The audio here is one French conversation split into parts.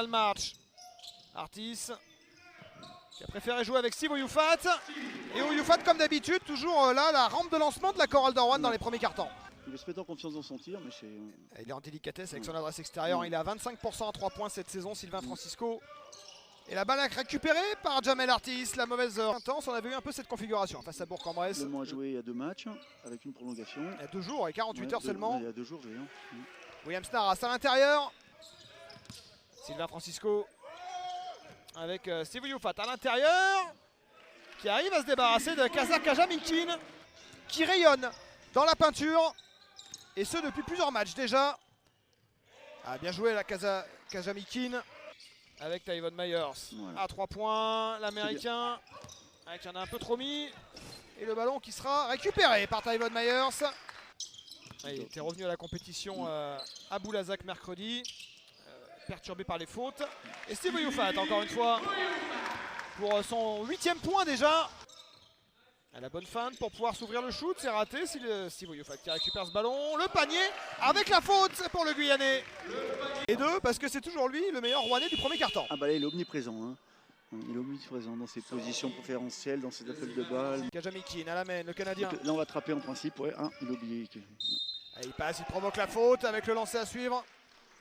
Ronald March. Artis qui a préféré jouer avec Steve Oyufat. Et Oyufat, comme d'habitude, toujours là, la rampe de lancement de la Coral d'Orwan dans les premiers cartons. Il veut se mettre en confiance dans son tir, mais c'est... Il est en délicatesse avec son adresse extérieure. Il est à 25% à 3 points cette saison, Sylvain Francisco. Et la balle récupérée par Jamel Artis. La mauvaise intense, on avait eu un peu cette configuration face à Bourg-en-Bresse. Le a joué il y a 2 matchs, avec une prolongation. Il y a 2 jours et 48 heures seulement. Il y a 2 jours, j'ai rien. William Snaras à l'intérieur. Sylvain Francisco avec Steve Oyufat à l'intérieur. Qui arrive à se débarrasser de Kaza Kajamikin. Qui rayonne dans la peinture. Et ce depuis plusieurs matchs déjà. Ah, bien joué la Kaza Kajamikin. Avec Tyvon Myers à 3 points, l'américain qui en a un peu trop mis. Et le ballon qui sera récupéré par Tyvon Myers. Il était revenu à la compétition à Boulazac mercredi, perturbé par les fautes. Et Steve Oyufat encore une fois pour son 8e point déjà. À la bonne feinte pour pouvoir s'ouvrir le shoot, c'est raté. Steve Oyufat qui récupère ce ballon, le panier avec la faute pour le Guyanais. Et 2 parce que c'est toujours lui le meilleur Rouennais du premier quart-temps. Ah bah là il est omniprésent. Hein. Il est omniprésent dans ses positions préférentielles, dans ses appels de balles. Kajamikin à la main, le Canadien. Donc, là on va attraper en principe, ouais, hein, il a oublié. Il passe, il provoque la faute avec le lancer à suivre.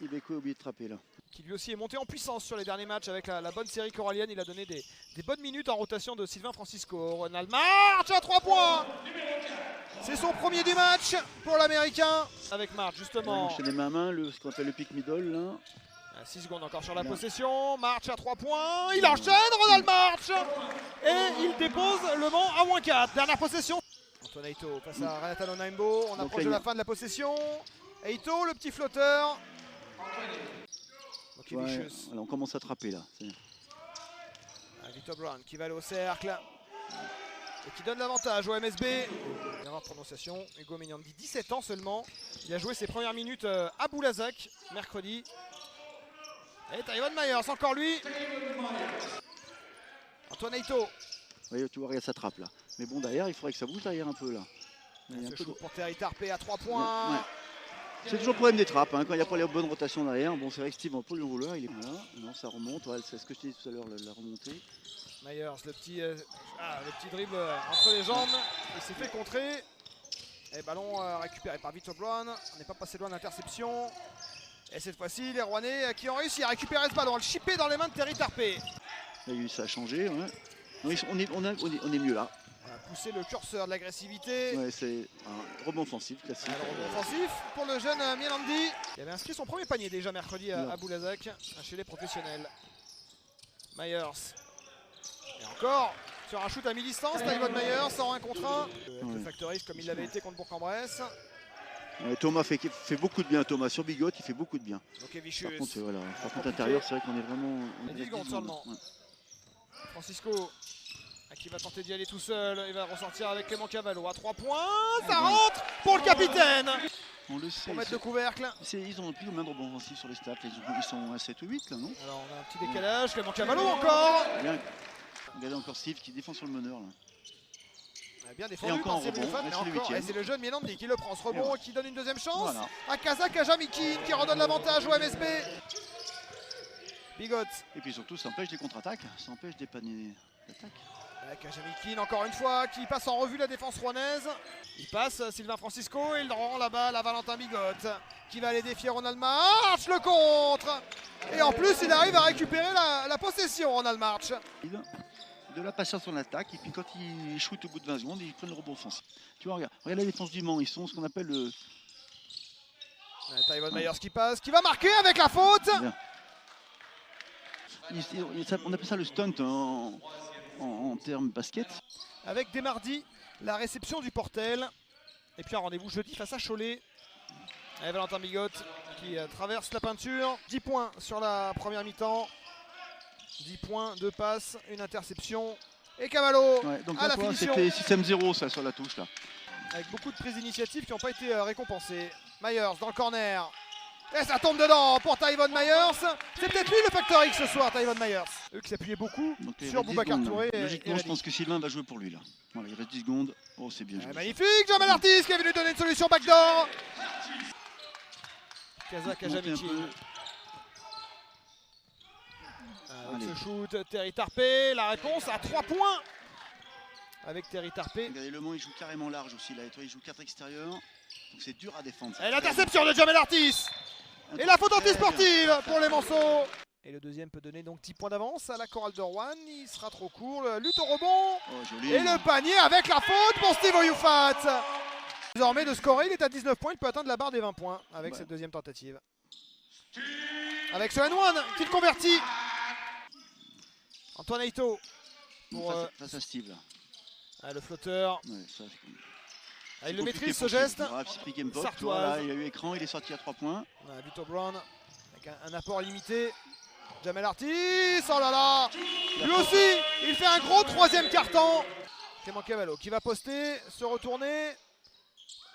Ibeco a oublié de trapper là. Qui lui aussi est monté en puissance sur les derniers matchs avec la bonne série corallienne. Il a donné des bonnes minutes en rotation de Sylvain Francisco. Ronald March à 3 points. C'est son premier du match pour l'américain. Avec March justement. Chez les mains à main, ce qu'on appelle le pick middle là. 6 secondes encore sur la possession. March à 3 points. Il enchaîne Ronald March. Et il dépose le Mans à -4. Dernière possession. Antoine Aito face à Renathan Onaimbo. On approche de la fin de la possession. Aito, le petit flotteur. Ouais, on commence à attraper là. Victor Brown qui va aller au cercle et qui donne l'avantage au MSB. Dernière prononciation, Hugo Megnandi, 17 ans seulement. Il a joué ses premières minutes à Boulazac mercredi. Et Tyvon Myers, encore lui. Antoine Aito. Oui, tu vois, regarde, ça trappe là. Mais bon, derrière, il faudrait que ça bouge derrière un peu là. Ce shoot pour Terry Tarpé à 3 points. Ouais. C'est toujours le problème des trappes, hein, quand il n'y a pas les bonnes rotations derrière. Bon, c'est vrai que Steve, un peu le rouleur, il est là. Non, ça remonte, ouais, c'est ce que je disais tout à l'heure, la remontée. Myers, le petit dribble entre les jambes. Il s'est fait contrer. Et ballon récupéré par Victor Brown. On n'est pas passé loin d'interception. Et cette fois-ci, les Rouennais qui ont réussi à récupérer ce ballon, à le chipper dans les mains de Terry Tarpé. Ça a changé, ouais. On est mieux là. On a poussé le curseur de l'agressivité. Ouais, c'est un rebond offensif classique. Un rebond offensif pour le jeune Mielandi. Il avait inscrit son premier panier déjà mercredi à Boulazac, chez les professionnels. Myers. Et encore sur un shoot à mi-distance, Tyvon Myers en 1 contre 1. Le factoriste comme il l'avait été contre Bourg-en-Bresse. Ouais, Thomas fait beaucoup de bien, Thomas. Sur Bigot, il fait beaucoup de bien. Ok, Vicious. Par contre, intérieur, c'est vrai qu'on est vraiment... 10 secondes seulement. Ouais. Francisco qui va tenter d'y aller tout seul. Il va ressortir avec Clément Cavallo à 3 points. Ça rentre pour le capitaine. On le sait. Pour mettre le couvercle. Ils ont plus combien de rebonds offensifs sur les stats? Ils sont à 7 ou 8 là, non? Alors on a un petit décalage. Clément Cavallo encore. Bien. Regardez encore Steve qui défend sur le meneur là. Bien défendu encore par rebond, c'est le jeune Mielandi qui le prend ce rebond et qui donne une deuxième chance à Kaza Kajamikin qui redonne l'avantage au MSB. Bigot. Et puis surtout ça empêche des contre-attaques, ça empêche des paniers d'attaque. Kajamikin encore une fois qui passe en revue la défense rouennaise. Il passe Sylvain Francisco et il rend la balle à Valentin Bigot qui va aller défier Ronald March, le contre. Et en plus il arrive à récupérer la possession Ronald March. De la patience en attaque et puis quand il shoot au bout de 20 secondes, il prend le rebond offensif. Tu vois, regarde la défense du Mans, ils sont ce qu'on appelle le... Tyvon Myers qui passe, qui va marquer avec la faute. On appelle ça le stunt en termes basket. Avec dès mardi la réception du Portel. Et puis un rendez-vous jeudi face à Cholet. Et Valentin Bigot qui traverse la peinture. 10 points sur la première mi-temps. 10 points, 2 passes, une interception. Et Cavallo à la finition. C'était système 0 ça sur la touche là. Avec beaucoup de prises d'initiative qui n'ont pas été récompensées. Myers dans le corner. Et ça tombe dedans pour Tyvon Myers. C'est peut-être lui le facteur X ce soir, Tyvon Myers. Eux qui s'appuyaient beaucoup sur Boubacar Touré. Logiquement, je pense que Sylvain va jouer pour lui là. Voilà, il reste 10 secondes. Oh, c'est bien. Magnifique, Jamel Artis qui est venu donner une solution backdoor. Kaza Kajamikin. Avec ce shoot, Terry Tarpey, la réponse à 3 points avec Terry Tarpey. Regardez, Le Mans il joue carrément large aussi là, et toi il joue 4 extérieurs, donc c'est dur à défendre. Et l'interception de Jamel Artis. Et la faute antisportive pour les Manceaux. Et le deuxième peut donner donc 10 points d'avance à la chorale de Rouen. Il sera trop court, lutte au rebond. Oh, joli. Et le panier avec la faute pour Steve Oyufat. Désormais de scorer, il est à 19 points, il peut atteindre la barre des 20 points avec cette deuxième tentative. Avec ce N1 qui le convertit. Antoine Aito. Face à Steve là. Le flotteur. Ouais, ça, il le maîtrise ce geste. Sartoise. Il a eu écran, il est sorti à 3 points. Victor Brown avec un apport limité. Jamel Artis, oh là là. Lui aussi, il fait un gros troisième carton. Clément Cavallo qui va poster, se retourner.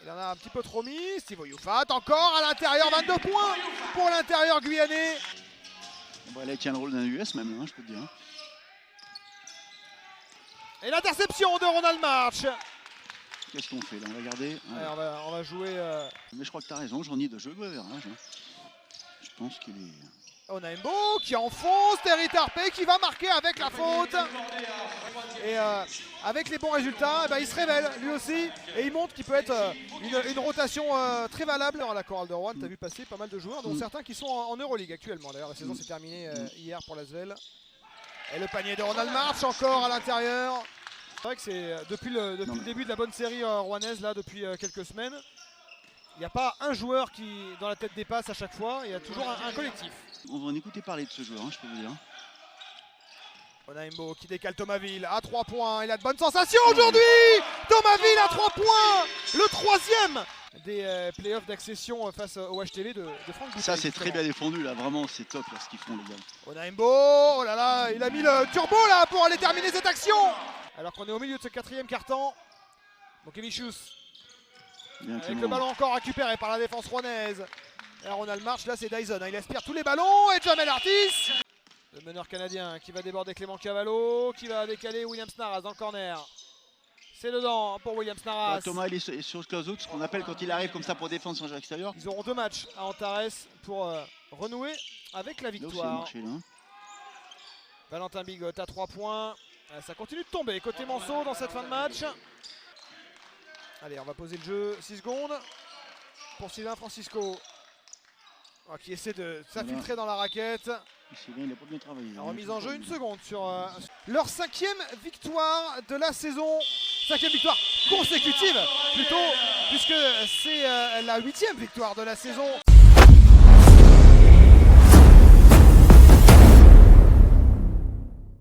Il en a un petit peu trop mis. Steve Oyufat encore à l'intérieur, 22 points pour l'intérieur guyanais. Bon, là, il tient le rôle d'un US même, hein, je peux te dire. Et l'interception de Ronald March. Qu'est-ce qu'on fait là? On va garder. Ouais, on va jouer. Mais je crois que tu as raison, j'en ai de jeu, ouais, je pense qu'il est. Onaimbo qui enfonce, Terry Tarpey qui va marquer avec la faute. Et avec les bons résultats, il se révèle lui aussi. Et il montre qu'il peut être une rotation très valable. À la chorale de Rouen, tu as vu passer pas mal de joueurs, dont certains qui sont en Euroleague actuellement. D'ailleurs, la saison s'est terminée hier pour l'Asvel. Et le panier de Ronald March encore à l'intérieur. C'est vrai que c'est depuis le début de la bonne série rouennaise, là, depuis quelques semaines. Il n'y a pas un joueur qui, dans la tête des passes à chaque fois, il y a toujours un collectif. On va en écouter parler de ce joueur, hein, je peux vous dire. Onaimbo qui décale Thomasville à 3 points. Il a de bonnes sensations aujourd'hui. Thomasville à 3 points. Le troisième des playoffs d'accession face au HTV de Franck Bouteille. Ça c'est très bien défendu là, vraiment c'est top là, ce qu'ils font les gars. Onaimbo, oh là là, il a mis le turbo là pour aller terminer cette action. Alors qu'on est au milieu de ce quatrième quart-temps. Bokevicius. Avec le ballon encore récupéré par la défense rouennaise. Et Ronald March, là c'est Dyson, il aspire tous les ballons et Jamel Artis. Le meneur canadien qui va déborder Clément Cavallo, qui va décaler Williams Naras dans le corner. C'est dedans pour Williams Naras. Thomas il est sur le close-out, ce qu'on appelle quand il arrive comme ça pour défendre son jeu extérieur. Ils auront 2 matchs à Antares pour renouer avec la victoire. Marché, là. Valentin Bigot à 3 points. Ça continue de tomber côté Manceaux dans cette fin de match. Allez, on va poser le jeu, 6 secondes pour Sylvain Francisco qui essaie de s'infiltrer dans la raquette. Sylvain, il a pas bien travaillé. La remise en jeu, 1 seconde sur leur 5e victoire de la saison. 5e victoire consécutive plutôt, puisque c'est la 8e victoire de la saison.